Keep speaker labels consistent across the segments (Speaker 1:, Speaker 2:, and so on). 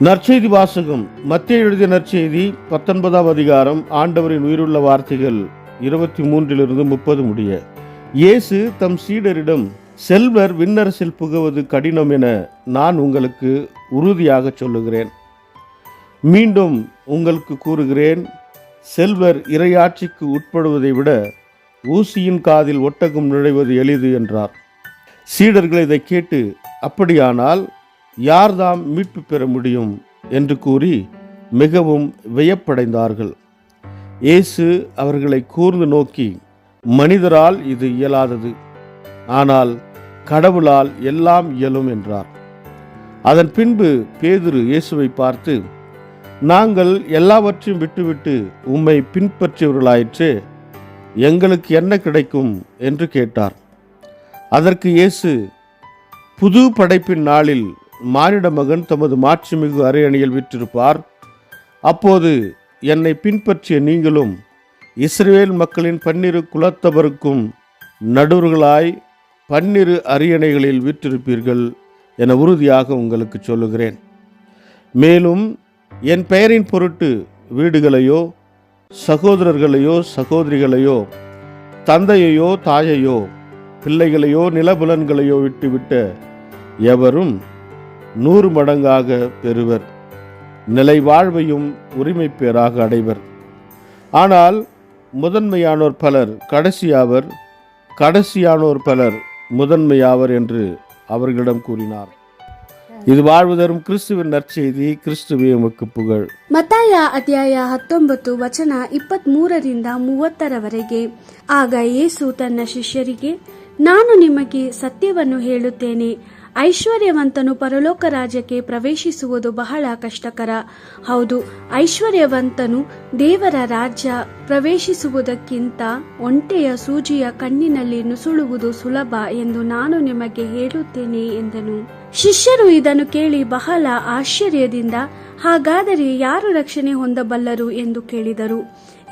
Speaker 1: நற்செய்தி வாசகம். மத்தேயு எழுதிய நற்செய்தி 19ஆம் அதிகாரம். ஆண்டவரின் உயிருள்ள வார்த்தைகள் 23 30 முடிய. இயேசு தம் சீடரிடம், செல்வர் விண்ணரசில் புகுவது கடினம் என நான் உங்களுக்கு உறுதியாக சொல்லுகிறேன். மீண்டும் உங்களுக்கு கூறுகிறேன், செல்வர் இறையாட்சிக்கு உட்படுவதை விட ஊசியின் காதில் ஒட்டகம் நுழைவது எளிது என்றார். சீடர்கள் இதை கேட்டு, அப்படியானால் யார்தாம் மீட்பு பெற முடியும் என்று கூறி மிகவும் வியப்படைந்தார்கள். இயேசு அவர்களை கூர்ந்து நோக்கி, மனிதரால் இது இயலாதது, ஆனால் கடவுளால் எல்லாம் இயலும் என்றார். அதன் பின்பு பேதுரு இயேசுவை பார்த்து, நாங்கள் எல்லாவற்றையும் விட்டுவிட்டு உம்மை பின்பற்றியவர்களாயிற்றே, எங்களுக்கு என்ன கிடைக்கும் என்று கேட்டார். அதற்கு இயேசு, புது படைப்பின் நாளில் மானிட மகன் தமது மாட்சிமிகு அரியணையில் வீற்றிருப்பார். அப்போது என்னை பின்பற்றிய நீங்களும் இஸ்ரவேல் மக்களின் 12 குலத்தவருக்கும் நடுவர்களாய் 12 அரியணைகளில் வீற்றிருப்பீர்கள் என உறுதியாக உங்களுக்கு சொல்லுகிறேன். மேலும் என் பெயரின் பொருட்டு வீடுகளையோ சகோதரர்களையோ சகோதரிகளையோ தந்தையையோ தாயையோ பிள்ளைகளையோ நிலபுலன்களையோ விட்டுவிட்ட எவரும் 100 மடங்காக பெறுவர், நிலை வாழ்வையும் உரிமை பேராக அடைவர். ஆனால் முதன்மையானோர் பலர் கடைசியாவர், கடைசியானோர் பலர் முதன்மையாவர் என்று அவர்களிடம் கூறினார். இது வாழ்வு தரும் கிறிஸ்துவின் நற்செய்தி. கிறிஸ்துவே உமக்கு புகழ்.
Speaker 2: ಮತ್ತಾಯ ಅಧ್ಯಾಯ 19 ವಚನ 23ರಿಂದ 30ರವರೆಗೆ. ಆಗ ಯೇಸು ತನ್ನ ಶಿಷ್ಯರಿಗೆ, ನಾನು ನಿಮಗೆ ಸತ್ಯವನ್ನು ಹೇಳುತ್ತೇನೆ, ಐಶ್ವರ್ಯವಂತನು ಪರಲೋಕ ರಾಜ್ಯಕ್ಕೆ ಪ್ರವೇಶಿಸುವುದು ಬಹಳ ಕಷ್ಟಕರ. ಹೌದು, ಐಶ್ವರ್ಯವಂತನು ದೇವರ ರಾಜ್ಯ ಪ್ರವೇಶಿಸುವುದಕ್ಕಿಂತ ಒಂಟೆಯ ಸೂಜಿಯ ಕಣ್ಣಿನಲ್ಲಿ ನುಸುಳುವುದು ಸುಲಭ ಎಂದು ನಾನು ನಿಮಗೆ ಹೇಳುತ್ತೇನೆ ಎಂದನು. ಶಿಷ್ಯರು ಇದನ್ನು ಕೇಳಿ ಬಹಳ ಆಶ್ಚರ್ಯದಿಂದ, ಹಾಗಾದರೆ ಯಾರು ರಕ್ಷಣೆ ಹೊಂದಬಲ್ಲರು ಎಂದು ಕೇಳಿದರು.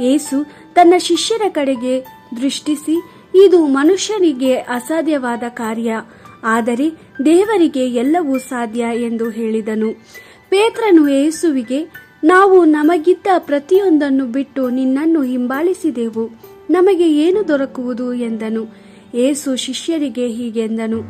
Speaker 2: ಯೇಸು ತನ್ನ ಶಿಷ್ಯರ ಕಡೆಗೆ ದೃಷ್ಟಿಸಿ, ಇದು ಮನುಷ್ಯನಿಗೆ ಅಸಾಧ್ಯವಾದ ಕಾರ್ಯ, ಆದರೆ ದೇವರಿಗೆ ಎಲ್ಲವೂ ಸಾಧ್ಯ ಎಂದು ಹೇಳಿದನು. ಪೇತ್ರನು ಯೇಸುವಿಗೆ, ನಾವು ನಮಗಿದ್ದ ಪ್ರತಿಯೊಂದನ್ನು ಬಿಟ್ಟು ನಿನ್ನನ್ನು ಹಿಂಬಾಲಿಸಿದೆವು, ನಮಗೆ ಏನು ದೊರಕುವುದು ಎಂದನು. ಯೇಸು ಶಿಷ್ಯರಿಗೆ ಹೀಗೆಂದನು,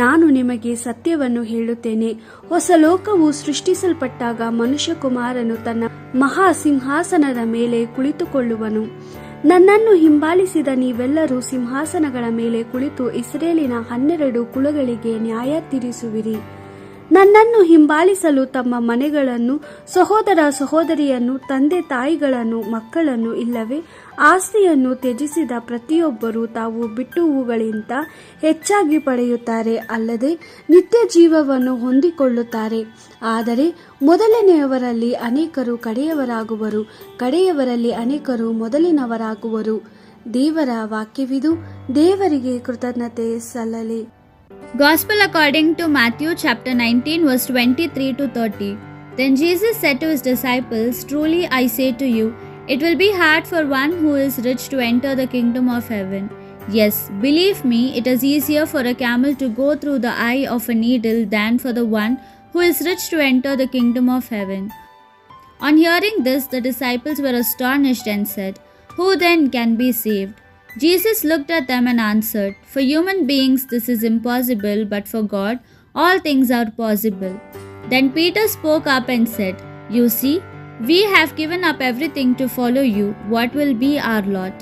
Speaker 2: ನಾನು ನಿಮಗೆ ಸತ್ಯವನ್ನು ಹೇಳುತ್ತೇನೆ, ಹೊಸ ಲೋಕವು ಸೃಷ್ಟಿಸಲ್ಪಟ್ಟಾಗ ಮನುಷ್ಯಕುಮಾರನು ತನ್ನ ಮಹಾಸಿಂಹಾಸನದ ಮೇಲೆ ಕುಳಿತುಕೊಳ್ಳುವನು. ನನ್ನನ್ನು ಹಿಂಬಾಲಿಸಿದ ನೀವೆಲ್ಲರೂ ಸಿಂಹಾಸನಗಳ ಮೇಲೆ ಕುಳಿತು ಇಸ್ರೇಲಿನ 12 ಕುಲಗಳಿಗೆ ನ್ಯಾಯ ತೀರಿಸುವಿರಿ. ನನ್ನನ್ನು ಹಿಂಬಾಲಿಸಲು ತಮ್ಮ ಮನೆಗಳನ್ನು, ಸಹೋದರ ಸಹೋದರಿಯನ್ನು, ತಂದೆ ತಾಯಿಗಳನ್ನು, ಮಕ್ಕಳನ್ನು ಇಲ್ಲವೇ ಆಸ್ತಿಯನ್ನು ತ್ಯಜಿಸಿದ ಪ್ರತಿಯೊಬ್ಬರೂ ತಾವು ಬಿಟ್ಟುವುಗಳಿಂದ ಹೆಚ್ಚಾಗಿ ಪಡೆಯುತ್ತಾರೆ, ಅಲ್ಲದೆ ನಿತ್ಯ ಜೀವವನ್ನು ಹೊಂದಿಕೊಳ್ಳುತ್ತಾರೆ. ಆದರೆ ಮೊದಲನೆಯವರಲ್ಲಿ ಅನೇಕರು ಕಡೆಯವರಾಗುವರು, ಕಡೆಯವರಲ್ಲಿ ಅನೇಕರು ಮೊದಲಿನವರಾಗುವರು. ದೇವರ ವಾಕ್ಯವಿದು. ದೇವರಿಗೆ ಕೃತಜ್ಞತೆ ಸಲ್ಲಲಿ.
Speaker 3: Gospel according to Matthew chapter 19 verse 23 to 30. Then Jesus said to his disciples, truly I say to you, it will be hard for one who is rich to enter the kingdom of heaven. Yes, believe me, it is easier for a camel to go through the eye of a needle than for the one who is rich to enter the kingdom of heaven. On hearing this, the disciples were astonished and said, who then can be saved? Jesus looked at them and answered, for human beings this is impossible, but for God all things are possible. Then Peter spoke up and said, you see, we have given up everything to follow you. What will be our lot?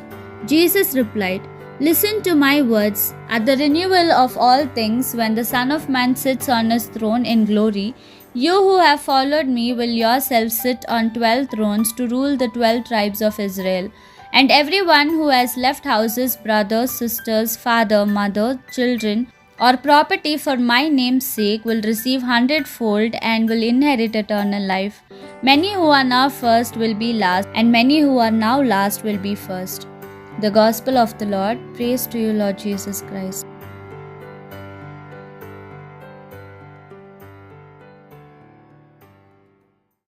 Speaker 3: Jesus replied, listen to my words. At the renewal of all things, when the Son of Man sits on his throne in glory, you who have followed me will yourselves sit on 12 thrones to rule the 12 tribes of Israel. And everyone who has left houses, brothers, sisters, father, mother, children, or property for my name's sake will receive 100-fold and will inherit eternal life. Many who are now first will be last, and many who are now last will be first. The Gospel of the Lord. Praise to you, Lord Jesus Christ.